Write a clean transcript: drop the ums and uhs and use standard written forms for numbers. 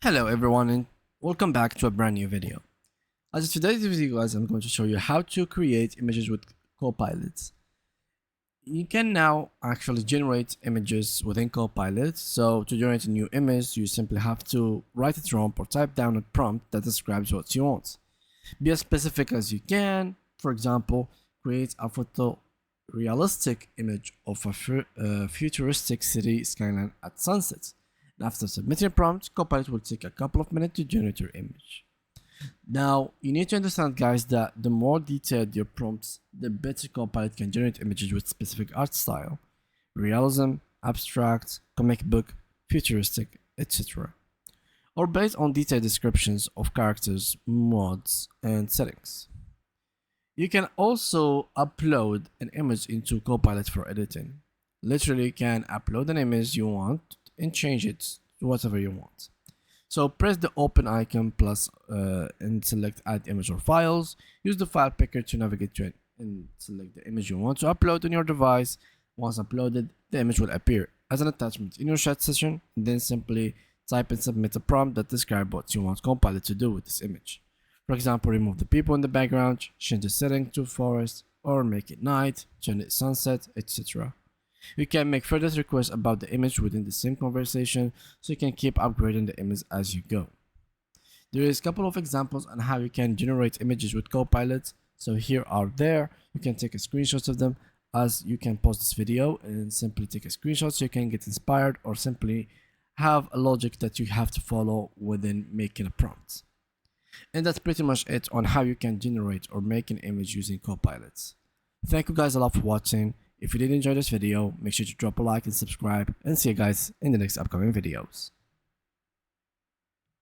Hello everyone and welcome back to a brand new video. As in today's video guys, I'm going to show you how to create images with Copilot. You can now actually generate images within Copilot. So to generate a new image, you simply have to write a prompt or type down a prompt that describes what you want. Be as specific as you can. For example, create a photorealistic image of a futuristic city skyline at sunset. After submitting a prompt, Copilot will take a couple of minutes to generate your image. Now, you need to understand guys that the more detailed your prompts, the better Copilot can generate images with specific art style, realism, abstract, comic book, futuristic, etc. Or based on detailed descriptions of characters, mods, and settings. You can also upload an image into Copilot for editing. Literally, you can upload an image you want and change it to whatever you want. So press the open icon plus and select add image or files. Use the file picker to navigate to it and select the image you want to upload on your device. Once uploaded, the image will appear as an attachment in your chat session, and then simply type and submit a prompt that describes what you want Copilot to do with this image. For example, remove the people in the background, change the setting to forest, or make it night, change it sunset, etc. You can make further requests about the image within the same conversation, so you can keep upgrading the image as you go. There is a couple of examples on how you can generate images with Copilot, so here are there. You can take a screenshot of them, as you can pause this video and simply take a screenshot so you can get inspired, or simply have a logic that you have to follow within making a prompt. And that's pretty much it on how you can generate or make an image using Copilot. Thank you guys a lot for watching. If you did enjoy this video, make sure to drop a like and subscribe, and see you guys in the next upcoming videos.